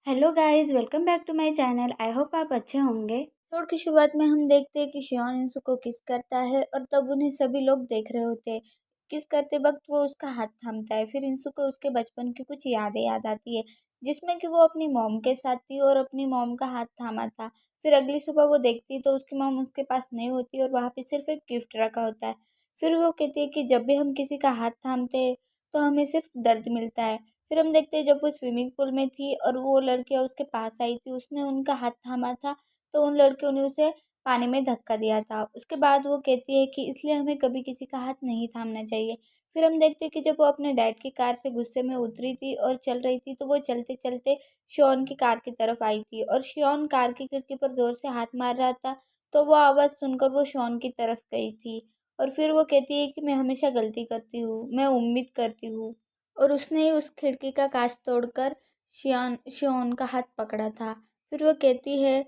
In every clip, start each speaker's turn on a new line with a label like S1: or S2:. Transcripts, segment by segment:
S1: Hello guys, welcome back to my channel. I hope आप अच्छे होंगे। एपिसोड की शुरुआत में हम देखते हैं कि शियोन इंसु को किस करता है और तब उन्हें सभी लोग देख रहे होते हैं। किस करते वक्त वो उसका हाथ थामता है। फिर इंसु को उसके बचपन की कुछ यादें याद आती है, जिसमें कि वो अपनी मॉम के साथ थी और अपनी मॉम का हाथ थामा था। फिर अगली सुबह वो देखती तो उसकी मॉम उसके पास नहीं होती और वहाँ पे सिर्फ एक गिफ्ट रखा होता है। फिर वो कहती है कि जब भी हम किसी का हाथ थामते हैं तो हमें सिर्फ दर्द मिलता है। फिर हम देखते हैं जब वो स्विमिंग पूल में थी और वो लड़कियां उसके पास आई थी, उसने उनका हाथ थामा था तो उन लड़कियों ने उसे पानी में धक्का दिया था। उसके बाद वो कहती है कि इसलिए हमें कभी किसी का हाथ नहीं थामना चाहिए। फिर हम देखते हैं कि जब वो अपने डैड की कार से गुस्से में उतरी थी और चल रही थी तो वो चलते चलते शियोन की कार की तरफ आई थी और शियोन कार की खिड़की पर जोर से हाथ मार रहा था। तो वो आवाज़ सुनकर वो शियोन की तरफ गई थी और फिर वो कहती है कि मैं हमेशा गलती करती हूँ, मैं उम्मीद करती हूँ। और उसने ही उस खिड़की का कांच तोड़कर शियोन का हाथ पकड़ा था। फिर वो कहती है,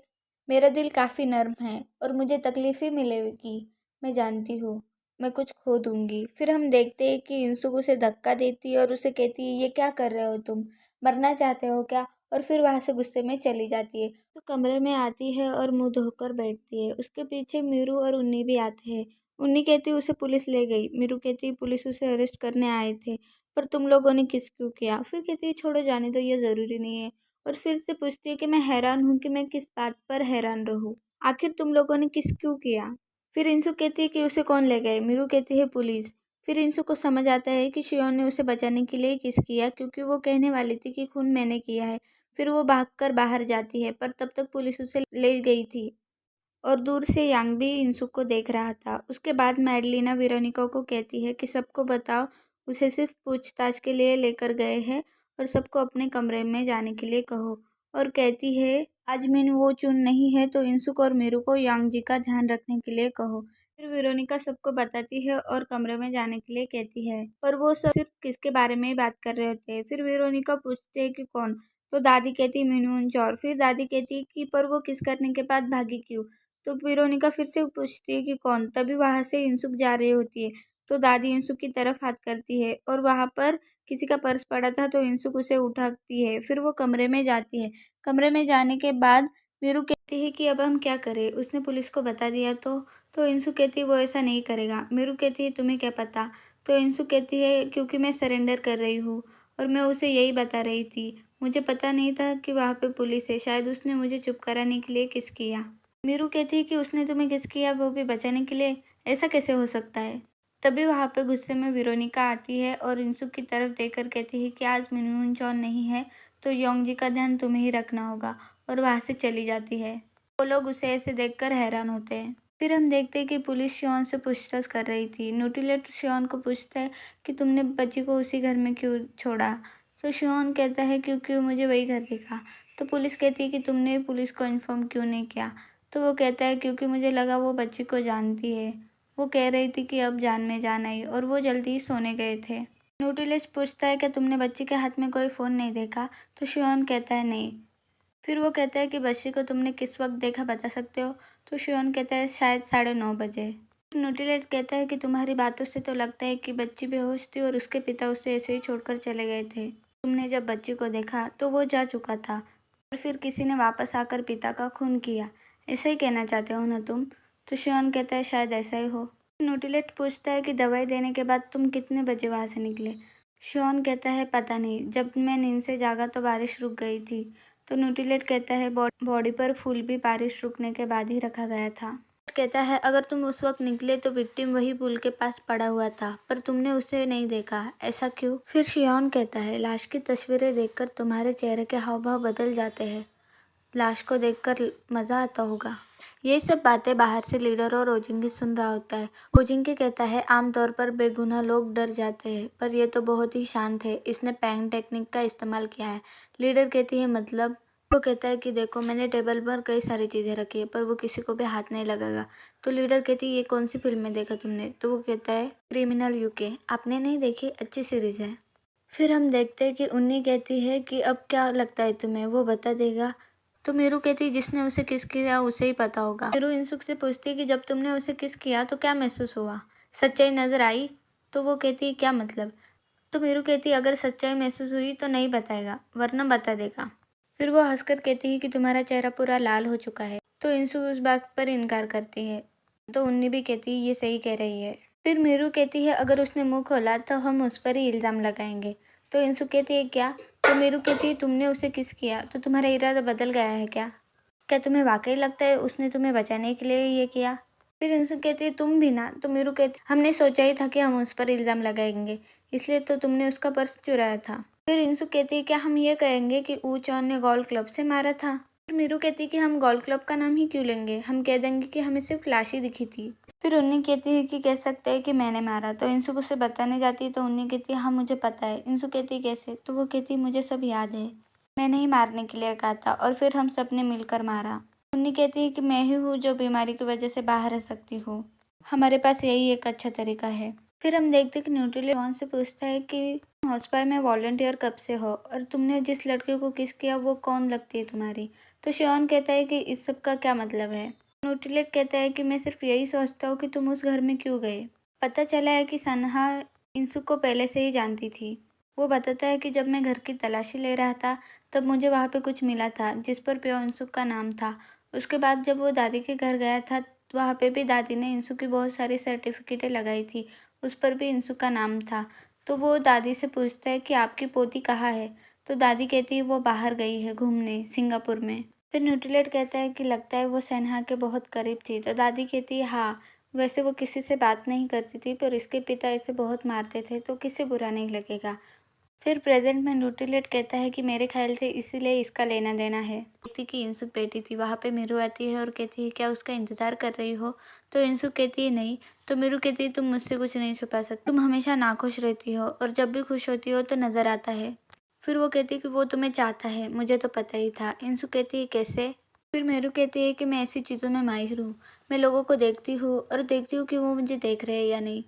S1: मेरा दिल काफ़ी नर्म है और मुझे तकलीफ ही मिलेगी, मैं जानती हूँ, मैं कुछ खो दूंगी। फिर हम देखते हैं कि इंसुक उसे धक्का देती है और उसे कहती है, ये क्या कर रहे हो तुम, मरना चाहते हो क्या? और फिर वहाँ से गुस्से में चली जाती है। तो कमरे में आती है और मुंह धोकर बैठती है। उसके पीछे मीरू और उन्नी भी आते हैं। उन्नी कहती उसे पुलिस ले गई। मीरू कहती पुलिस उसे अरेस्ट करने आए थे, पर तुम लोगों ने किस क्यों किया? फिर कहती है छोड़ो, जाने दो, ये ज़रूरी नहीं है। और फिर से पूछती है कि मैं हैरान हूँ कि मैं किस बात पर हैरान रहूँ, आखिर तुम लोगों ने किस क्यों किया? फिर इंसु कहती है कि उसे कौन ले गए? मीरू कहती है पुलिस। फिर इंसु को समझ आता है कि शियोन ने उसे बचाने के लिए किस किया, क्योंकि वो कहने वाली थी कि खून मैंने किया है। फिर वो भागकर बाहर जाती है, पर तब तक पुलिस उसे ले गई थी और दूर से यांग भी इंसुक को देख रहा था। उसके बाद मैडलिना वेरोनिका को कहती है कि सबको बताओ, उसे सिर्फ पूछताछ के लिए लेकर गए हैं और सबको अपने कमरे में जाने के लिए कहो। और कहती है आज मिन वो चुन नहीं है तो इंसुक और मीरू को यांग जी का ध्यान रखने के लिए कहो। फिर वेरोनिका सबको बताती है और कमरे में जाने के लिए कहती है, पर वो सब सिर्फ किसके बारे में ही बात कर रहे होते हैं। फिर वेरोनिका पूछते है कि कौन? तो दादी कहती मीनू चौर। फिर दादी कहती कि पर वो किस करने के बाद भागी क्यों? तो वेरोनिका फिर से पूछती है कि कौन? तभी वहां से इंसुक जा रही होती है। तो दादी इंसुक की तरफ हाथ करती है और वहां पर किसी का पर्स पड़ा था तो इंसुक उसे उठाती है। फिर वो कमरे में जाती है। कमरे में जाने के बाद वीरू कहती है कि अब हम क्या करें, उसने पुलिस को बता दिया तो इंसु कहती है वो ऐसा नहीं करेगा। मीरू कहती है तुम्हें क्या पता? तो इंसु कहती है क्योंकि मैं सरेंडर कर रही हूँ और मैं उसे यही बता रही थी, मुझे पता नहीं था कि वहाँ पे पुलिस है, शायद उसने मुझे चुप कराने के लिए किस किया। मीरू कहती है कि उसने तुम्हें किस किया, वो भी बचाने के लिए? ऐसा कैसे हो सकता है? तभी वहाँ पे गुस्से में वेरोनिका आती है और इंसुक की तरफ देखकर कहती है कि आज मिनमुन चौन नहीं है तो योंग जी का ध्यान तुम्हें ही रखना होगा, और वहाँ से चली जाती है। वो लोग उसे ऐसे देखकर हैरान होते हैं। फिर हम देखते हैं कि पुलिस शियोन से पूछताछ कर रही थी। न्यूटीलेट शियोन को पूछता है कि तुमने बच्ची को उसी घर में क्यों छोड़ा? तो शियोन कहता है क्योंकि मुझे वही घर दिखा। तो पुलिस कहती है कि तुमने पुलिस को इन्फॉर्म क्यों नहीं किया? तो वो कहता है क्योंकि मुझे लगा वो बच्ची को जानती है। वो कह रही थी कि अब जान में जान आई और वो जल्दी ही सोने गए थे। न्यूटीलेस पूछता है कि तुमने बच्ची के हाथ में कोई फ़ोन नहीं देखा? तो शियोन कहता है नहीं। फिर वो कहता है कि बच्ची को तुमने किस वक्त देखा, बता सकते हो? तो शियोन कहता है शायद 9:30 बजे। न्यूटीलेट कहता है कि तुम्हारी बातों से तो लगता है कि बच्ची बेहोश थी और उसके पिता उसे ऐसे ही छोड़कर चले गए थे। तुमने जब बच्ची को देखा तो वो जा चुका था और फिर किसी ने वापस आकर पिता का खून किया, ऐसा ही कहना चाहते हो ना तुम? तो शियोन कहता है शायद ऐसा ही हो। न्यूटीलेट पूछता है कि दवाई देने के बाद तुम कितने बजे वहाँ से निकले? शियोन कहता है पता नहीं, जब मैं नींद से जागा तो बारिश रुक गई थी। तो न्यूटीलेट कहता है बॉडी पर फूल भी बारिश रुकने के बाद ही रखा गया था। कहता है अगर तुम उस वक्त निकले तो विक्टिम वही पुल के पास पड़ा हुआ था, पर तुमने उसे नहीं देखा, ऐसा क्यों? फिर शियोन कहता है लाश की तस्वीरें देखकर तुम्हारे चेहरे के हाव भाव बदल जाते हैं, लाश को देखकर मज़ा आता होगा। ये सब बातें बाहर से लीडर और ओजिंगी सुन रहा होता है। ओजिंगी कहता है आमतौर पर बेगुनाह लोग डर जाते हैं, पर यह तो बहुत ही शांत है, इसने पैंग टेक्निक का इस्तेमाल किया है। लीडर कहती है मतलब? वो कहता है कि देखो मैंने टेबल पर कई सारी चीज़ें रखी है पर वो किसी को भी हाथ नहीं लगाएगा। तो लीडर कहती है ये कौन सी फिल्म में देखा तुमने? तो वो कहता है क्रिमिनल यूके। आपने नहीं देखी? अच्छी सीरीज़ है। फिर हम देखते हैं कि उन्नी कहती है कि अब क्या लगता है तुम्हें, वो बता देगा? तो मीरू कहती है जिसने उसे किस किया उसे ही पता होगा। मीरू इंसुक से पूछती है कि जब तुमने उसे किस किया तो क्या महसूस हुआ, सच्चाई नजर आई? तो वो कहती है क्या मतलब? तो मीरू कहती है अगर सच्चाई महसूस हुई तो नहीं बताएगा, वरना बता देगा। फिर वो हंसकर कहती है कि तुम्हारा चेहरा पूरा लाल हो चुका है। तो इंसु उस बात पर इनकार करती है। तो उन्नी भी कहती है ये सही कह रही है। फिर मीरू कहती है अगर उसने मुंह खोला तो हम उस पर ही इल्ज़ाम लगाएंगे। तो इंसु कहती है क्या? तो मीरू कहती है तुमने उसे किस किया तो तुम्हारा इरादा बदल गया है क्या? क्या तुम्हें वाकई लगता है उसने तुम्हें बचाने के लिए ये किया? फिर इंसु कहती है तुम भी ना। तो मीरू कहती हमने सोचा ही था कि हम उस पर इल्ज़ाम लगाएंगे, इसलिए तो तुमने उसका पर्स चुराया था। फिर इंसु कहती है क्या हम ये कहेंगे कि ऊ चौन ने गोल्फ क्लब से मारा था? फिर मीरू कहती है कि हम गोल्फ क्लब का नाम ही क्यों लेंगे, हम कह देंगे कि हमें सिर्फ लाश ही दिखी थी। फिर उन्नी कहती है कि कह सकते हैं कि मैंने मारा। तो इंसु उसे बताने जाती है तो उन्नी कहती है हाँ मुझे पता है। इंसु कहती है कैसे? तो वो कहती है मुझे सब याद है, मैंने ही मारने के लिए कहा था और फिर हम सब ने मिलकर मारा। उन्नी कहती है कि मैं ही हूँ जो बीमारी की वजह से बाहर रह सकती हूँ, हमारे पास यही एक अच्छा तरीका है। फिर हम देखते कि न्यूट्रली जॉन से पूछता है कि हॉस्पिटल में वॉलंटियर कब से हो और तुमने जिस लड़के को किस किया वो कौन लगती है तुम्हारी? तो शियोन कहता है कि इस सब का क्या मतलब है? न्यूट्रिलेट कहता है कि मैं सिर्फ यही सोचता हूँ कि तुम उस घर में क्यों गए। पता चला है कि सनहा इंसु को पहले से ही जानती थी। वो बताता है कि जब मैं घर की तलाशी ले रहा था तब मुझे वहाँ पे कुछ मिला था जिस पर प्यो इंसु का नाम था। उसके बाद जब वो दादी के घर गया था वहाँ पे भी दादी ने इंसु की बहुत सारी सर्टिफिकेटें लगाई थी, उस पर भी इंसु का नाम था। तो वो दादी से पूछता है कि आपकी पोती कहाँ है? तो दादी कहती है वो बाहर गई है घूमने सिंगापुर में। फिर न्यूट्रिलेट कहता है कि लगता है वो सनहा के बहुत करीब थी। तो दादी कहती है हाँ, वैसे वो किसी से बात नहीं करती थी पर इसके पिता इसे बहुत मारते थे तो किसे बुरा नहीं लगेगा। फिर प्रेजेंट में न्यूट्रिलेट कहता है कि मेरे ख्याल से इसीलिए इसका लेना देना है। कहती कि इंसुक बेटी थी। वहाँ पे मीरू आती है और कहती है क्या उसका इंतज़ार कर रही हो? तो इंसुक कहती है नहीं। तो मीरू कहती है तुम मुझसे कुछ नहीं छुपा सकती, तुम हमेशा नाखुश रहती हो और जब भी खुश होती हो तो नज़र आता है। फिर वो कहती है कि वो तुम्हें चाहता है, मुझे तो पता ही था। इंसुक कहती है कैसे? फिर मीरू कहती है कि मैं ऐसी चीज़ों में माहिर हूँ, मैं लोगों को देखती हूँ और देखती हूँ कि वो मुझे देख रहे हैं या नहीं,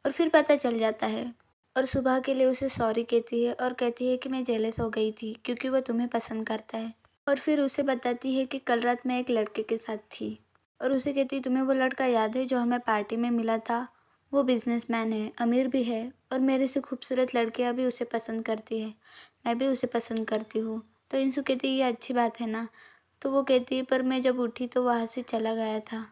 S1: और फिर पता चल जाता है। और सुबह के लिए उसे सॉरी कहती है और कहती है कि मैं जेलस हो गई थी क्योंकि वो तुम्हें पसंद करता है। और फिर उसे बताती है कि कल रात मैं एक लड़के के साथ थी और उसे कहती है तुम्हें वो लड़का याद है जो हमें पार्टी में मिला था? वो बिजनेसमैन है, अमीर भी है और मेरे से खूबसूरत लड़कियां भी उसे पसंद करती है, मैं भी उसे पसंद करती हूँ। तो इंसु कहती है ये अच्छी बात है ना? तो वो कहती है पर मैं जब उठी तो वहाँ से चला गया था,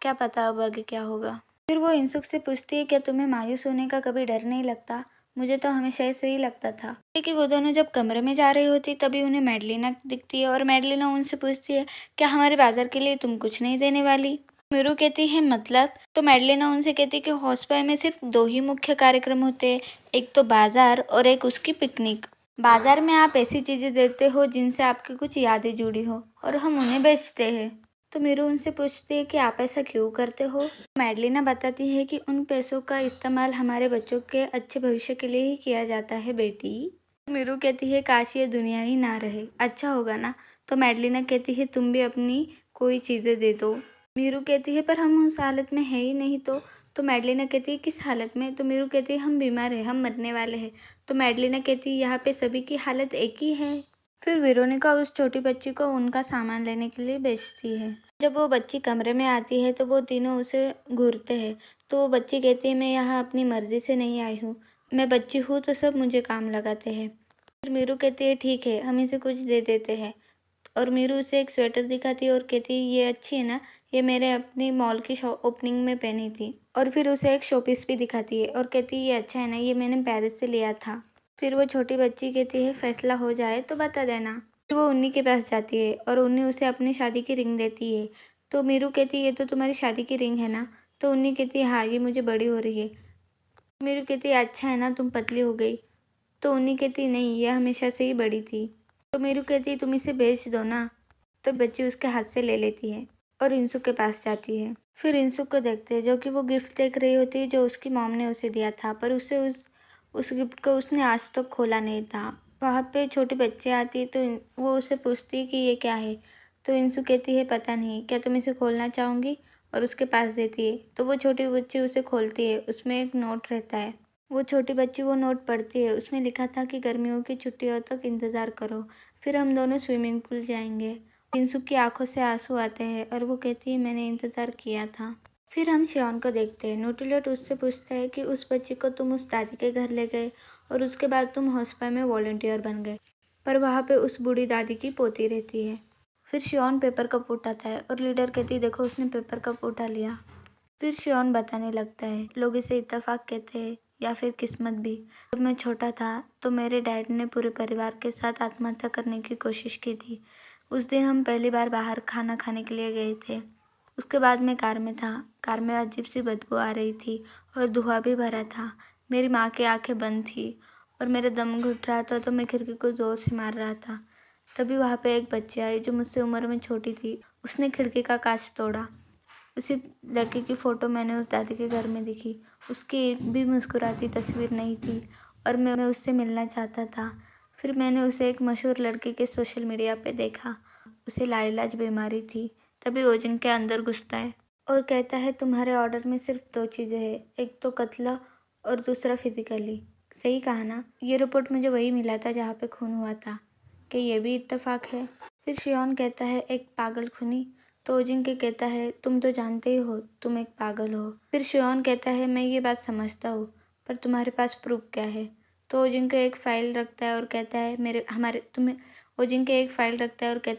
S1: क्या पता अब आगे क्या होगा। फिर वो इंसुक से पूछती है क्या तुम्हें मायूस होने का कभी डर नहीं लगता? मुझे तो हमेशा ऐसे ही लगता था। कि वो दोनों जब कमरे में जा रही होती तभी उन्हें मैडलिना दिखती है और मैडलिना उनसे पूछती है क्या हमारे बाजार के लिए तुम कुछ नहीं देने वाली? मीरू कहती है मतलब? तो मैडलिना उनसे कहती है कि हॉस्पिटल में सिर्फ दो ही मुख्य कार्यक्रम होते हैं, एक तो बाजार और एक उसकी पिकनिक। बाजार में आप ऐसी चीजें देते हो जिनसे आपकी कुछ यादें जुड़ी हो और हम उन्हें बेचते हैं। तो मीरू उनसे पूछती है कि आप ऐसा क्यों करते हो? मैडलिना बताती है कि उन पैसों का इस्तेमाल हमारे बच्चों के अच्छे भविष्य के लिए ही किया जाता है बेटी। मीरू कहती है काश ये दुनिया ही ना रहे, अच्छा होगा ना? तो मैडलिना कहती है तुम भी अपनी कोई चीज़ें दे दो। मीरू कहती है पर हम उस हालत में है ही नहीं। तो मैडलिना कहती है किस हालत में? तो मीरू कहती है हम बीमार हैं, हम मरने वाले हैं। तो मैडलिना कहती है यहाँ पे सभी की हालत एक ही है। फिर वेरोनिका उस छोटी बच्ची को उनका सामान लेने के लिए भेजती है। जब वो बच्ची कमरे में आती है तो वो तीनों उसे घूरते हैं। तो वो बच्ची कहती है मैं यहाँ अपनी मर्जी से नहीं आई हूँ, मैं बच्ची हूँ तो सब मुझे काम लगाते हैं। फिर मीरू कहती है ठीक है हम इसे कुछ दे देते हैं। और मीरू उसे एक स्वेटर दिखाती है और कहती है ये अच्छी है ना, ये मेरे अपनी मॉल की ओपनिंग में पहनी थी। और फिर उसे एक शोपीस भी दिखाती है और कहती है ये अच्छा है ना, ये मैंने पेरिस से लिया था। फिर वो छोटी बच्ची कहती है फैसला हो जाए तो बता देना। फिर वो उन्नी के पास जाती है और उन्नी उसे अपनी शादी की रिंग देती है। तो मीरू कहती है ये तो तुम्हारी शादी की रिंग है ना? तो उन्नी कहती है हाँ ये मुझे बड़ी हो रही है। मीरू कहती है अच्छा है ना तुम पतली हो गई? तो उन्नी कहती नहीं ये हमेशा से ही बड़ी थी। तो मीरू कहती तुम इसे बेच दो ना। तो बच्ची उसके हाथ से ले लेती है और इंसु के पास जाती है। फिर इंसु को देखते हैं जो कि वो गिफ्ट देख रही होती है जो उसकी मॉम ने उसे दिया था, पर उसे उस गिफ्ट को उसने आज तक खोला नहीं था। वहाँ पे छोटी बच्ची आती है तो वो उसे पूछती है कि ये क्या है? तो इंसु कहती है पता नहीं, क्या तुम इसे खोलना चाहोगी? और उसके पास देती है। तो वो छोटी बच्ची उसे खोलती है, उसमें एक नोट रहता है। वो छोटी बच्ची वो नोट पढ़ती है, उसमें लिखा था कि गर्मियों की छुट्टियों तक इंतज़ार करो, फिर हम दोनों स्विमिंग पूल जाएंगे। इंसु की आंखों से आंसू आते हैं और वो कहती है मैंने इंतज़ार किया था। फिर हम शियोन को देखते हैं। न्यूट्रिलेट उससे पूछता है कि उस बच्ची को तुम उस दादी के घर ले गए और उसके बाद तुम हॉस्पिटल में वॉलंटियर बन गए, पर वहाँ पे उस बूढ़ी दादी की पोती रहती है। फिर शियोन पेपर कप उठाता है और लीडर कहती है देखो उसने पेपर कप उठा लिया। फिर शियोन बताने लगता है लोग इसे इत्तेफाक कहते हैं या फिर किस्मत भी। जब मैं छोटा था तो मेरे डैड ने पूरे परिवार के साथ आत्महत्या करने की कोशिश की थी। उस दिन हम पहली बार बाहर खाना खाने के लिए गए थे। उसके बाद मैं कार में था। कार में अजीब सी बदबू आ रही थी और धुआं भी भरा था। मेरी माँ की आंखें बंद थी और मेरा दम घुट रहा था तो मैं खिड़की को ज़ोर से मार रहा था। तभी वहाँ पे एक बच्ची आई जो मुझसे उम्र में छोटी थी। उसने खिड़की का कांच तोड़ा। उसी लड़की की फ़ोटो मैंने उस दादी के घर में दिखी। उसकी एक भी मुस्कुराती तस्वीर नहीं थी और मैं उससे मिलना चाहता था। फिर मैंने उसे एक मशहूर लड़के के सोशल मीडिया पे देखा। उसे लाइलाज बीमारी थी। तभी ओजिन के अंदर घुसता है और कहता है तुम्हारे ऑर्डर में सिर्फ 2 चीज़ें हैं, एक तो कत्ल और दूसरा फिजिकली। सही कहा ना? ये रिपोर्ट मुझे वही मिला था जहाँ पे खून हुआ था। कि ये भी इत्तेफाक है? फिर शियोन कहता है एक पागल खूनी। तो ओजिंके कहता है तुम तो जानते ही हो तुम एक पागल हो। फिर शियोन कहता है मैं ये बात समझता हूँ पर तुम्हारे पास प्रूफ क्या है? तो ओजिंके एक फाइल रखता है और कहता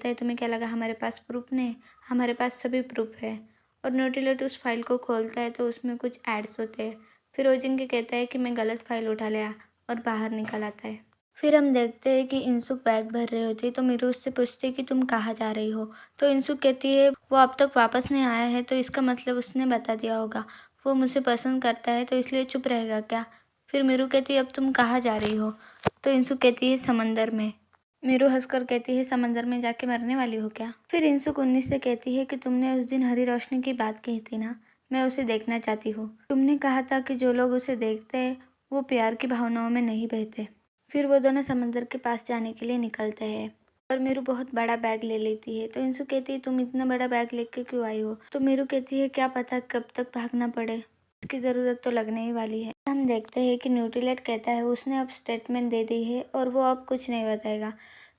S1: है तुम्हें क्या लगा हमारे पास प्रूफ नहीं? हमारे पास सभी प्रूफ है। और न्यूट्रीलेट उस फाइल को खोलता है तो उसमें कुछ एड्स होते हैं। फिर ओजिंके कहता है कि मैं गलत फाइल उठा लिया और बाहर निकल आता है। फिर हम देखते हैं कि इंसुक बैग भर रही होती है तो मीरू उससे पूछती है कि तुम कहाँ जा रही हो? तो इंसुक कहती है वो अब तक वापस नहीं आया है तो इसका मतलब उसने बता दिया होगा। वो मुझे पसंद करता है तो इसलिए चुप रहेगा क्या? फिर मीरू कहती है अब तुम कहाँ जा रही हो? तो इंसुक कहती है समंदर में। मीरू हंसकर कहती है समंदर में जाके मरने वाली हो क्या? फिर इंसुक 19 से कहती है कि तुमने उस दिन हरी रोशनी की बात कही थी ना, मैं उसे देखना चाहती हूँ। तुमने कहा था कि जो लोग उसे देखते हैं वो प्यार की भावनाओं में नहीं बहते। फिर वो दोनों समंदर के पास जाने के लिए निकलते हैं और मीरू बहुत बड़ा बैग ले लेती है। तो इंसु कहती है तुम इतना बड़ा बैग लेके क्यों आई हो? तो मीरू कहती है क्या पता कब तक भागना पड़े, इसकी ज़रूरत तो लगने ही वाली है। हम देखते हैं कि न्यूट्रीलेट कहता है उसने अब स्टेटमेंट दे दी है और वो अब कुछ नहीं बताएगा।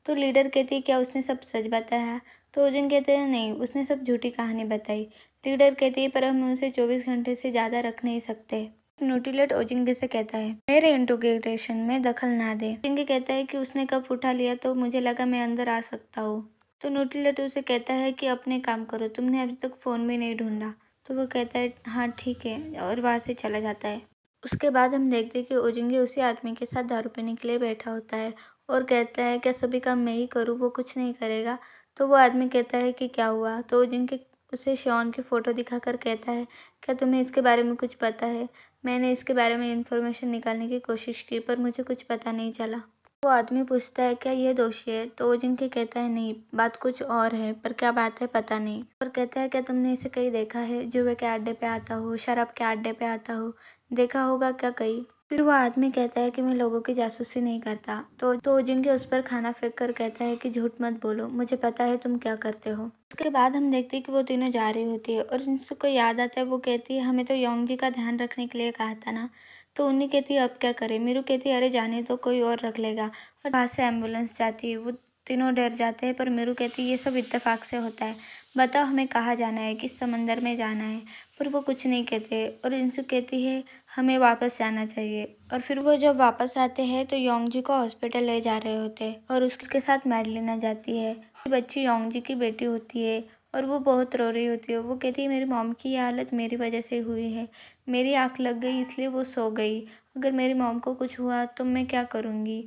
S1: तो लीडर कहती है क्या उसने सब सच बताया? तो ओजिन कहते हैं नहीं उसने सब झूठी कहानी बताई। लीडर कहती है पर हम उसे 24 घंटे से ज़्यादा रख नहीं सकते। न्यूट्रीलेट ओजिंगे से कहता है मेरे इंटीग्रेशन में दखल ना दे। ओजिंगे कहता है कि उसने कब उठा लिया तो मुझे लगा मैं अंदर आ सकता हूँ। तो न्यूट्रीलेट उसे कहता है कि अपने काम करो, तुमने अभी तक फ़ोन भी नहीं ढूंढा। तो वो कहता है हाँ ठीक है और वहाँ से चला जाता है। उसके बाद हम देखते हैं कि ओजिंगे उसी आदमी के साथ दारू पीने के लिए बैठा होता है और कहता है क्या सभी काम मैं ही करूँ, वो कुछ नहीं करेगा? तो वो आदमी कहता है कि क्या हुआ? तो ओजिंगे उसे शॉन की फ़ोटो दिखाकर कहता है क्या तुम्हें इसके बारे में कुछ पता है? मैंने इसके बारे में इन्फॉर्मेशन निकालने की कोशिश की पर मुझे कुछ पता नहीं चला। वो आदमी पूछता है क्या ये दोषी है? तो ओजिंके कहता है नहीं, बात कुछ और है पर क्या बात है पता नहीं। और कहता है क्या तुमने इसे कहीं देखा है? जुए के अड्डे पे आता हो, शराब के अड्डे पे आता हो, देखा होगा क्या कहीं? फिर वो आदमी कहता है कि मैं लोगों की जासूसी नहीं करता। तो ओजिंके उस पर खाना फेंक कर कहता है कि झूठ मत बोलो, मुझे पता है तुम क्या करते हो। उसके बाद हम देखते हैं कि वो तीनों जा रही होती है और इनको याद आता है। वो कहती है हमें तो योंग का ध्यान रखने के लिए कहा था ना। तो उन्हीं कहती है अब क्या करें? मीरू कहती है अरे जाने तो कोई और रख लेगा। और वहाँ से एम्बुलेंस जाती है। वो तीनों डर जाते हैं पर मीरू कहती है ये सब इत्तेफाक से होता है, बताओ हमें कहाँ जाना है, किस समंदर में जाना है? पर वो कुछ नहीं कहते और इंसु कहती है हमें वापस जाना चाहिए। और फिर वो जब वापस आते हैं तो योंगजी को हॉस्पिटल ले जा रहे होते हैं और उसके साथ मैडलिना जाती है। बच्ची योंगजी की बेटी होती है और वो बहुत रो रही होती है। वो कहती है मेरी मॉम की ये हालत मेरी वजह से हुई है, मेरी आँख लग गई इसलिए वो सो गई, अगर मेरी मॉम को कुछ हुआ तो मैं क्या करूँगी?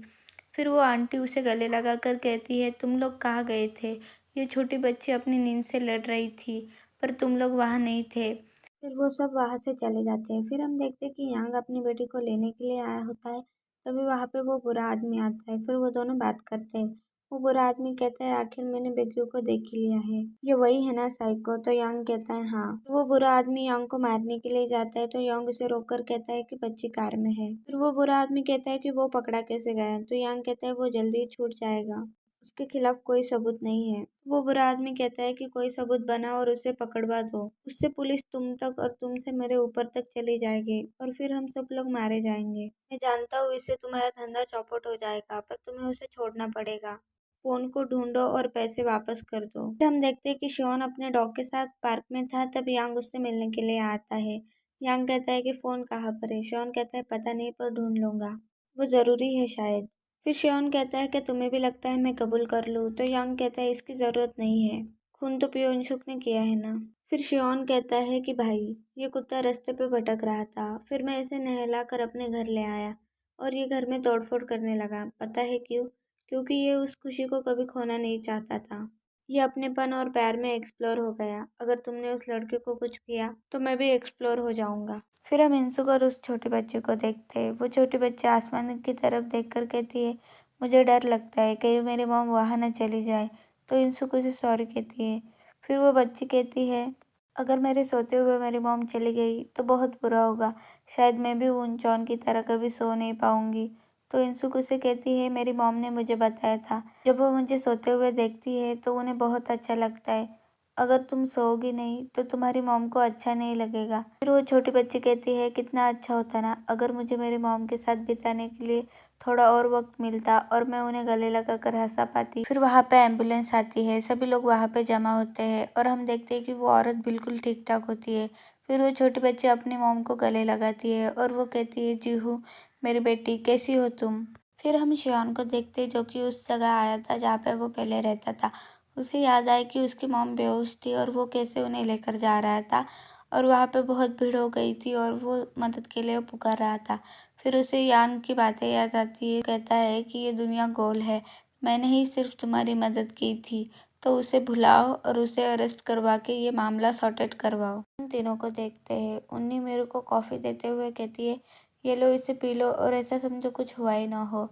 S1: फिर वो आंटी उसे गले लगा कर कहती है तुम लोग कहाँ गए थे? ये छोटी बच्ची अपनी नींद से लड़ रही थी पर तुम लोग वहाँ नहीं थे। फिर वो सब वहाँ से चले जाते हैं। फिर हम देखते हैं कि यांग अपनी बेटी को लेने के लिए आया होता है। तभी वहाँ पे वो बुरा आदमी आता है। फिर वो दोनों बात करते हैं। वो बुरा आदमी कहता है आखिर मैंने बेक्यू को देख ही लिया है, ये वही है ना साइको? तो यांग कहता है हाँ। वो बुरा आदमी यांग को मारने के लिए जाता है तो यांग उसे रोककर कहता है कि बच्ची कार में है। फिर वो बुरा आदमी कहता है कि वो पकड़ा कैसे गया? तो यांग कहता है वो जल्दी ही छूट जाएगा, उसके खिलाफ कोई सबूत नहीं है। वो बुरा आदमी कहता है कि कोई सबूत बना और उसे पकड़वा दो, उससे पुलिस तुम तक और तुमसे मेरे ऊपर तक चली जाएगी और फिर हम सब लोग मारे जाएंगे। मैं जानता हूँ इससे तुम्हारा धंधा चौपट हो जाएगा पर तुम्हें उसे छोड़ना पड़ेगा। फोन को ढूंढो और पैसे वापस कर दो। फिर हम देखते हैं कि शॉन अपने डॉग के साथ पार्क में था तब यांग उससे मिलने के लिए आता है। यांग कहता है कि फोन कहाँ पर है? शॉन कहता है पता नहीं पर ढूंढ लूंगा, वो जरूरी है शायद। फिर शियोन कहता है कि तुम्हें भी लगता है मैं कबूल कर लूँ, तो यांग कहता है इसकी ज़रूरत नहीं है, खून तो पियो इंसुक ने किया है ना। फिर शियोन कहता है कि भाई ये कुत्ता रास्ते पे भटक रहा था, फिर मैं इसे नहला कर अपने घर ले आया और ये घर में तोड़फोड़ करने लगा। पता है क्यों? क्योंकि ये उस खुशी को कभी खोना नहीं चाहता था। ये अपनेपन और प्यार में एक्सप्लोर हो गया। अगर तुमने उस लड़के को कुछ किया तो मैं भी एक्सप्लोर हो जाऊंगा। फिर हम इंसुक और उस छोटे बच्चे को देखते हैं। वो छोटी बच्ची आसमान की तरफ देखकर कहती है मुझे डर लगता है कहीं मेरी मॉम वहाँ न चली जाए। तो इंसुक उसे सॉरी कहती है। फिर वो बच्ची कहती है अगर मेरे सोते हुए मेरी मॉम चली गई तो बहुत बुरा होगा, शायद मैं भी उन चौन की तरह कभी सो नहीं पाऊंगी। तो इंसुक उसे कहती है मेरी मॉम ने मुझे बताया था जब वो मुझे सोते हुए देखती है तो उन्हें बहुत अच्छा लगता है, अगर तुम सोओगी नहीं तो तुम्हारी मॉम को अच्छा नहीं लगेगा। फिर वो छोटी बच्ची कहती है कितना अच्छा होता ना अगर मुझे मेरी मॉम के साथ बिताने के लिए थोड़ा और वक्त मिलता और मैं उन्हें गले लगाकर हंसा पाती। फिर वहाँ पे एम्बुलेंस आती है, सभी लोग वहाँ पे जमा होते हैं और हम देखते हैं कि वो औरत बिल्कुल ठीक ठाक होती है। फिर वो छोटी बच्ची अपनी मॉम को गले लगाती है और वो कहती है जी हूँ मेरी बेटी, कैसी हो तुम। फिर हम शियोन को देखते हैं जो कि उस जगह आया था जहाँ पे वो पहले रहता था। उसे याद आया कि उसकी मॉम बेहोश थी और वो कैसे उन्हें लेकर जा रहा था और वहाँ पे बहुत भीड़ हो गई थी और वो मदद के लिए पुकार रहा था। फिर उसे यान की बातें याद आती है, कहता है कि ये दुनिया गोल है, मैंने ही सिर्फ तुम्हारी मदद की थी, तो उसे भुलाओ और उसे अरेस्ट करवा के ये मामला सॉर्टेड करवाओ। उन तीनों को देखते हैं। उन्नी मेरे को कॉफ़ी देते हुए कहती है ये लो इसे पी लो और ऐसा समझो कुछ हुआ ही ना हो।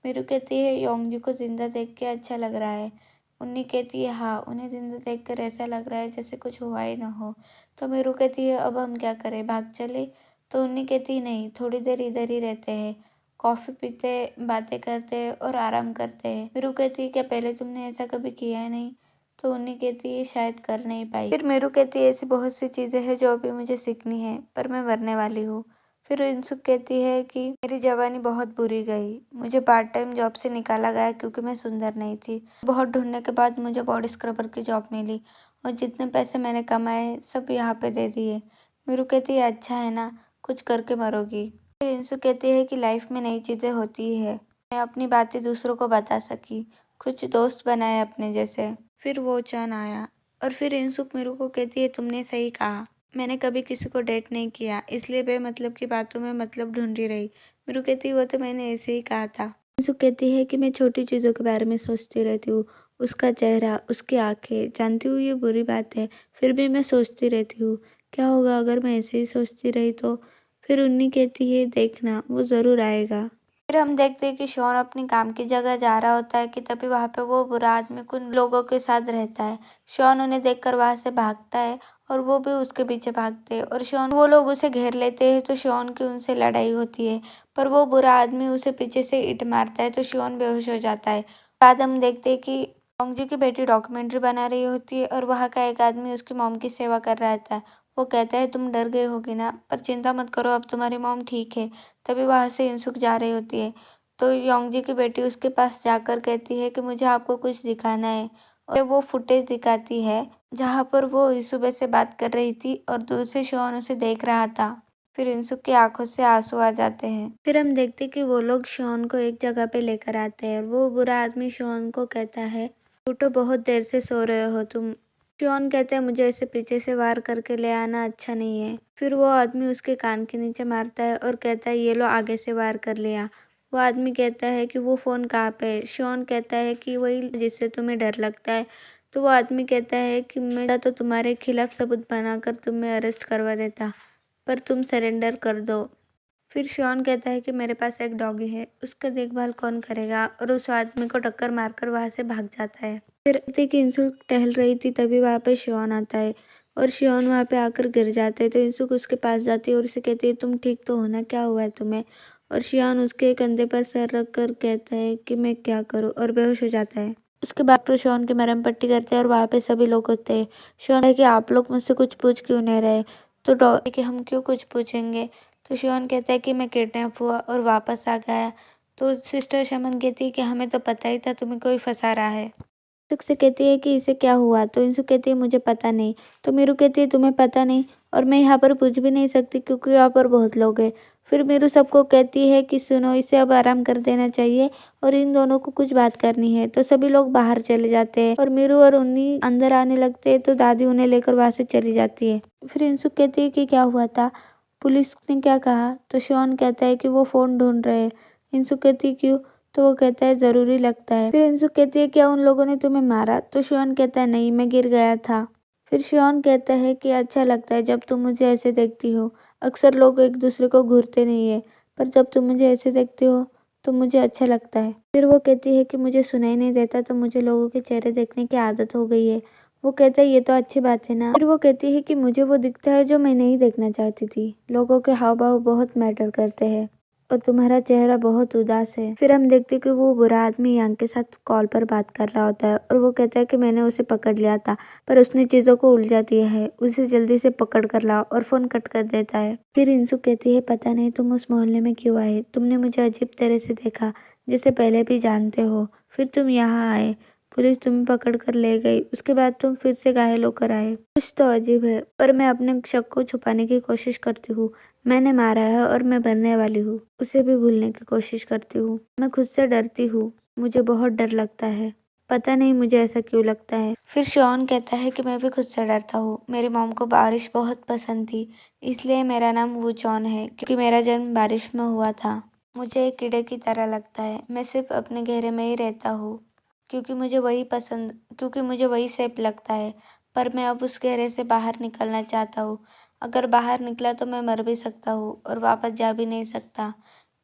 S1: मेरू कहती है योंगजी को जिंदा देख के अच्छा लग रहा है। उन्नी कहती है हाँ, उन्हें जिंदा देखकर ऐसा लग रहा है जैसे कुछ हुआ ही ना हो। तो मेरू कहती है अब हम क्या करें, भाग चले। तो उन्नी कहती नहीं, थोड़ी देर इधर ही रहते हैं, कॉफ़ी पीते बातें करते और आराम करते हैं। मेरू कहती है क्या पहले तुमने ऐसा कभी किया है नहीं। तो उन्नी कहती है शायद कर नहीं पाई। फिर मेरू कहती है ऐसी बहुत सी चीज़ें हैं जो अभी मुझे सीखनी है पर मैं मरने वाली हूँ। फिर इंसुक कहती है कि मेरी जवानी बहुत बुरी गई, मुझे पार्ट टाइम जॉब से निकाला गया क्योंकि मैं सुंदर नहीं थी। बहुत ढूंढने के बाद मुझे बॉडी स्क्रबर की जॉब मिली और जितने पैसे मैंने कमाए सब यहाँ पे दे दिए। मेरू कहती है अच्छा है ना, कुछ करके मरोगी। फिर इंसु कहती है कि लाइफ में नई चीज़ें होती है, मैं अपनी बातें दूसरों को बता सकी, कुछ दोस्त बनाए अपने जैसे। फिर वो चान आया और फिर इंसुक मेरू को कहती है तुमने सही कहा, मैंने कभी किसी को डेट नहीं किया इसलिए बेमतलब की बातों में मतलब ढूंढी रही। मेरू कहती है वो तो मैंने ऐसे ही कहा था। इंसु कहती है कि मैं छोटी चीज़ों के बारे में सोचती रहती हूँ, उसका चेहरा, उसकी आंखें, जानती हूँ ये बुरी बात है फिर भी मैं सोचती रहती हूँ क्या होगा अगर मैं ऐसे ही सोचती रही तो। फिर उन्नी कहती है देखना वो ज़रूर आएगा। फिर हम देखते हैं कि शॉन अपनी काम की जगह जा रहा होता है कि तभी वहाँ पे वो बुरा आदमी कुछ लोगों के साथ रहता है। शॉन उन्हें देखकर वहाँ से भागता है और वो भी उसके पीछे भागते हैं और शॉन वो लोग उसे घेर लेते हैं तो शॉन की उनसे लड़ाई होती है पर वो बुरा आदमी उसे पीछे से इट मारता है तो शॉन बेहोश हो जाता है। बाद हम देखते हैं कि जी की बेटी डॉक्यूमेंट्री बना रही होती है और वहाँ का एक आदमी उसकी मॉम की सेवा कर रहा था। वो कहता है तुम डर गए होगी ना, पर चिंता मत करो अब तुम्हारी मॉम ठीक है। तभी वहाँ से इंसुक जा रही होती है तो योंगजी की बेटी उसके पास जाकर कहती है कि मुझे आपको कुछ दिखाना है और वो फुटेज दिखाती है जहाँ पर वो यूसुबे से बात कर रही थी और दूर से शॉन उसे देख रहा था। फिर इंसुक की आंखों से आंसू आ जाते हैं। फिर हम देखते कि वो लोग शॉन को एक जगह पे लेकर आते हैं और वो बुरा आदमी शॉन को कहता है उठो, बहुत देर से सो रहे हो तुम। शॉन कहते हैं मुझे ऐसे पीछे से वार करके ले आना अच्छा नहीं है। फिर वो आदमी उसके कान के नीचे मारता है और कहता है ये लो आगे से वार कर लिया। वो आदमी कहता है कि वो फ़ोन कहाँ पे है। शॉन कहता है कि वही जिससे तुम्हें डर लगता है। तो वो आदमी कहता है कि मैं तो तुम्हारे खिलाफ सबूत बनाकर तुम्हें अरेस्ट करवा देता, पर तुम सरेंडर कर दो। फिर शॉन कहता है कि मेरे पास एक डॉगी है, उसका देखभाल कौन करेगा, और उस आदमी को टक्कर मारकर वहाँ से भाग जाता है। फिर देखते कि इंसुक टहल रही थी तभी वहाँ पे शॉन आता है और शॉन वहाँ पे आकर गिर जाता है तो इंसुक उसके पास जाती है और उसे कहती है तुम ठीक तो हो ना, क्या हुआ है तुम्हें। और शियान उसके कंधे पर सर रख कर कहता है कि मैं क्या करूँ, और बेहोश हो जाता है। उसके बाद डॉक्टर शॉन की मरहम पट्टी करते हैं और वहाँ पे सभी लोग होते हैं। शॉन है कि आप लोग मुझसे कुछ पूछ क्यों नहीं रहे। तो डॉक्टर कि हम क्यों कुछ पूछेंगे। तो शॉन कहता है कि मैं किडनैप हुआ और वापस आ गया। तो सिस्टर शमन कहती है कि हमें तो पता ही था तुम्हें कोई फंसा रहा है। इंसुक से कहती है कि इसे क्या हुआ। तो इंसुक कहती है मुझे पता नहीं। तो मीरू कहती है तुम्हें पता नहीं और मैं यहाँ पर पूछ भी नहीं सकती क्योंकि यहाँ पर बहुत लोग हैं। फिर मीरू सबको कहती है कि सुनो, इसे अब आराम कर देना चाहिए और इन दोनों को कुछ बात करनी है। तो सभी लोग बाहर चले जाते हैं और मीरू और उन्नी अंदर आने लगते हैं, तो दादी उन्हें लेकर वहां से चली जाती है। फिर इंसुक कहती है कि क्या हुआ था, पुलिस ने क्या कहा। तो शॉन कहता है कि वो फोन ढूंढ रहे हैं। इंसुक कहती है क्यों, तो वो कहता है जरूरी लगता है। फिर इंसुक कहती है क्या उन लोगों ने तुम्हें मारा। तो शॉन कहता है नहीं, मैं गिर गया था। फिर शॉन कहता है कि अच्छा लगता है जब तुम मुझे ऐसे देखती हो, अक्सर लोग एक दूसरे को घूरते नहीं है, पर जब तुम मुझे ऐसे देखते हो तो मुझे अच्छा लगता है। फिर वो कहती है कि मुझे सुनाई नहीं देता, तो मुझे लोगों के चेहरे देखने की आदत हो गई है। वो कहता है ये तो अच्छी बात है ना। फिर वो कहती है कि मुझे वो दिखता है जो मैं नहीं देखना चाहती थी। लोगों के हाव भाव बहुत मैटर करते हैं और तुम्हारा चेहरा बहुत उदास है। फिर हम देखते कि वो बुरा आदमी यांग के साथ कॉल पर बात कर रहा होता है और वो कहता है कि मैंने उसे पकड़ लिया था, पर उसने चीजों को उलझा दिया है, उसे जल्दी से पकड़ कर लाओ, और फोन कट कर देता है। फिर इंसु कहती है पता नहीं तुम उस मोहल्ले में क्यों आए, तुमने मुझे अजीब तरह से देखा, जैसे पहले भी जानते हो, फिर तुम यहाँ आए, पुलिस तुम्हें पकड़ कर ले गई, उसके बाद तुम फिर से घायल होकर आए। कुछ तो अजीब है, पर मैं अपने शक को छुपाने की कोशिश करती हूँ। मैंने मारा है और मैं बनने वाली हूँ, उसे भी भूलने की कोशिश करती हूँ। मैं खुद से डरती हूँ, मुझे बहुत डर लगता है, पता नहीं मुझे ऐसा क्यों लगता है। फिर शॉन कहता है कि मैं भी खुद से डरता हूँ। मेरी मॉम को बारिश बहुत पसंद थी, इसलिए मेरा नाम वू चॉन है, क्योंकि मेरा जन्म बारिश में हुआ था। मुझे एक कीड़े की तरह लगता है, मैं सिर्फ अपने घेरे में ही रहता हूँ, क्योंकि मुझे वही सेफ लगता है, पर मैं अब उस घेरे से बाहर निकलना चाहता हूँ। अगर बाहर निकला तो मैं मर भी सकता हूँ और वापस जा भी नहीं सकता,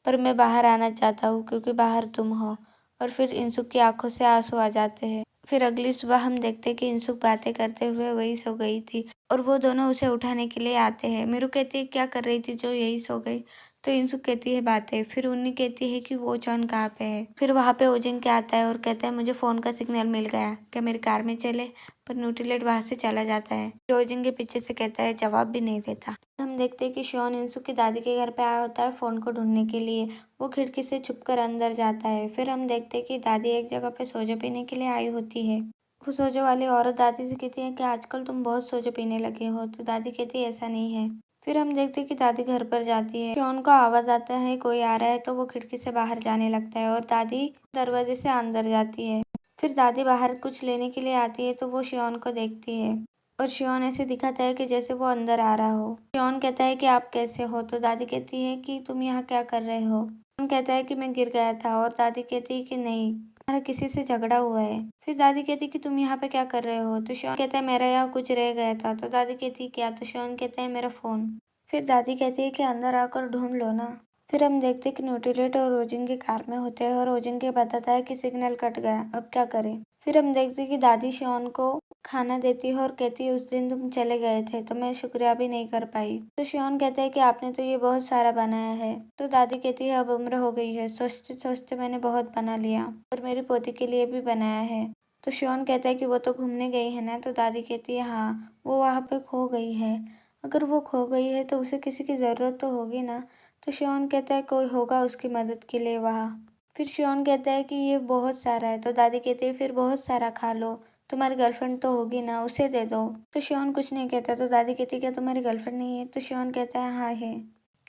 S1: पर मैं बाहर आना चाहता हूँ क्योंकि बाहर तुम हो। और फिर इंसुक की आंखों से आंसू आ जाते हैं। फिर अगली सुबह हम देखते कि इंसुक बातें करते हुए वही सो गई थी और वो दोनों उसे उठाने के लिए आते हैं। मीरू कहती है क्या कर रही थी जो यही सो गई। तो इंसुक कहती है बातें। फिर उन्नी कहती है कि वो जॉन कहाँ पे है। फिर वहाँ पे ओजिंग के आता है और कहता है मुझे फोन का सिग्नल मिल गया, क्या मेरी कार में चले। पर न्यूट्रीलेट वहाँ से चला जाता है। फिर ओजिंग के पीछे से कहता है, जवाब भी नहीं देता। हम देखते हैं कि शॉन इंसुक की दादी के घर पे आया होता है फोन को ढूंढने के लिए। वो खिड़की से छुपकर अंदर जाता है। फिर हम देखते हैं कि दादी एक जगह पे सोजो पीने के लिए आई होती है। वो सोजो वाली औरत दादी से कहती है कि आजकल तुम बहुत सोजो पीने लगे हो। तो दादी कहती है ऐसा नहीं है। फिर हम देखते हैं कि दादी घर पर जाती है। शॉन को आवाज आता है कोई आ रहा है, तो वो खिड़की से बाहर जाने लगता है और दादी दरवाजे से अंदर जाती है। फिर दादी बाहर कुछ लेने के लिए आती है, तो वो शियोन को देखती है और शियोन ऐसे दिखाता है कि जैसे वो अंदर आ रहा हो। शियोन कहता है कि आप कैसे हो। तो दादी कहती है कि तुम यहाँ क्या कर रहे हो। शियोन कहता है कि मैं गिर गया था और दादी कहती है कि नहीं, हमारा किसी से झगड़ा हुआ है। फिर दादी कहती है कि तुम यहाँ पे क्या कर रहे हो। तो शियोन कहता है मेरा यहाँ कुछ रह गया था। तो दादी कहती है क्या। तो शियोन कहता है मेरा फोन। फिर दादी कहती है कि अंदर आकर ढूंढ लो ना। फिर हम देखते हैं कि न्यूट्रीलेट और ओजिंग की कार में होते हैं और ओजिंग के बताता है कि सिग्नल कट गया, अब क्या करें। फिर हम देखते हैं कि दादी शियोन को खाना देती है और कहती है उस दिन तुम चले गए थे तो मैं शुक्रिया भी नहीं कर पाई। तो शियोन कहता है कि आपने तो ये बहुत सारा बनाया है। तो दादी कहती है अब उम्र हो गई है, सोचते सोचते मैंने बहुत बना लिया और मेरी पोती के लिए भी बनाया है। तो शियोन कहता है कि वो तो घूमने गई है ना। तो दादी कहती है हाँ, वो वहाँ पे खो गई है। अगर वो खो गई है तो उसे किसी की ज़रूरत तो होगी ना। तो शियोन कहता है कोई होगा उसकी मदद के लिए वहाँ। फिर शियोन कहता है कि ये बहुत सारा है। तो दादी कहती है फिर बहुत सारा खा लो, तुम्हारी गर्लफ्रेंड तो होगी ना, उसे दे दो। तो शियोन कुछ नहीं कहता। तो दादी कहती है क्या तुम्हारी गर्लफ्रेंड नहीं है। तो शियोन कहता है हाँ है।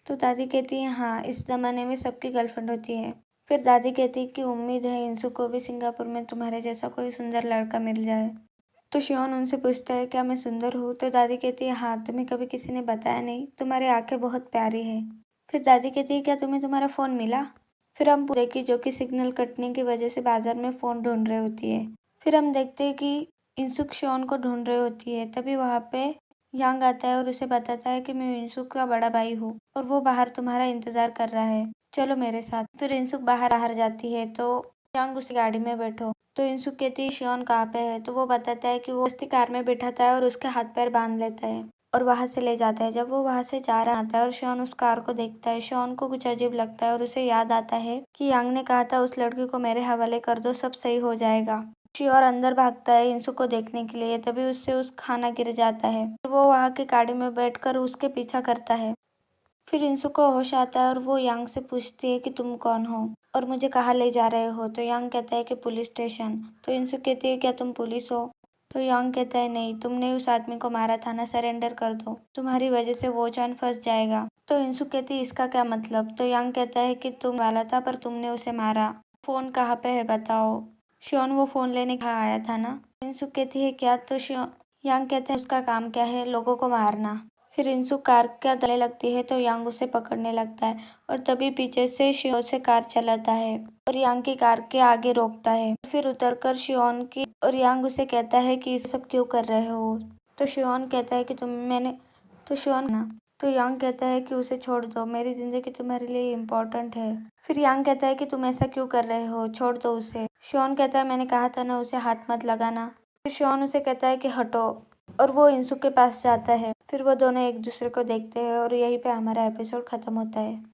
S1: तो दादी कहती है हाँ, इस ज़माने में सबकी गर्लफ्रेंड होती है। फिर दादी कहती है कि उम्मीद है इंसु को भी सिंगापुर में तुम्हारे जैसा कोई सुंदर लड़का मिल जाए। तो शियोन उनसे पूछता है क्या मैं सुंदर हूँ। तो दादी कहती है हाँ, तुम्हें कभी किसी ने बताया नहीं, तुम्हारी आंखें बहुत प्यारी है। फिर दादी कहती है क्या तुम्हें तुम्हारा फ़ोन मिला। फिर हम पूछते कि जो कि सिग्नल कटने की वजह से बाजार में फ़ोन ढूंढ रही होती है। फिर हम देखते हैं कि इंसुक शियोन को ढूंढ रही होती है। तभी वहाँ पे यांग आता है और उसे बताता है कि मैं इंसुक का बड़ा भाई हूँ और वो बाहर तुम्हारा इंतजार कर रहा है, चलो मेरे साथ। फिर इंसुक बाहर जाती है तो यांग उसी गाड़ी में बैठो। तो इंसुक कहती है शियोन कहाँ पे है। तो वो बताता है कि वो उसकी कार में बैठाता है और उसके हाथ पैर बांध लेता है और वहां से ले जाता है। जब वो वहां से जा रहा आता है और शियोन उस कार को देखता है, शियोन को कुछ अजीब लगता है और उसे याद आता है कि यांग ने कहा था उस लड़की को मेरे हवाले कर दो, सब सही हो जाएगा। शियोर अंदर भागता है इंसु को देखने के लिए, तभी उससे उस खाना गिर जाता है। वो वहाँ की गाड़ी में बैठकर उसके पीछा करता है। फिर इंसु को होश आता है और वो यांग से पूछती है कि तुम कौन हो और मुझे कहाँ ले जा रहे हो। तो यांग कहता है कि पुलिस स्टेशन। तो इंसु कहती है क्या तुम पुलिस हो। तो यांग कहता है नहीं, तुमने उस आदमी को मारा था ना, सरेंडर कर दो, तुम्हारी वजह से वो जान फंस जाएगा। तो इंसुक कहती है इसका क्या मतलब। तो यांग कहता है कि तुम वाला था पर तुमने उसे मारा। फोन कहाँ पे है बताओ। शियोन वो फोन लेने कहाँ आया था ना। इंसुक कहती है क्या। तो यांग कहते हैं उसका काम क्या है, लोगों को मारना। फिर इंसुक कार का गले लगती है तो यांग उसे पकड़ने लगता है और तभी पीछे से शियोन से कार चलाता है और यांग की कार के आगे रोकता है। फिर उतरकर शियोन की और यांग उसे कहता है कि ये सब क्यों कर रहे हो। तो शियोन कहता है कि तो यांग कहता है कि उसे छोड़ दो, मेरी जिंदगी तुम्हारे लिए इम्पोर्टेंट है। फिर यांग कहता है कि तुम ऐसा क्यों कर रहे हो, छोड़ दो उसे। शियोन कहता है मैंने कहा था ना उसे हाथ मत लगाना। फिर शियोन उसे कहता है कि हटो और वो इंसुक के पास जाता है। फिर वो दोनों एक दूसरे को देखते हैं और यहीं पे हमारा एपिसोड खत्म होता है।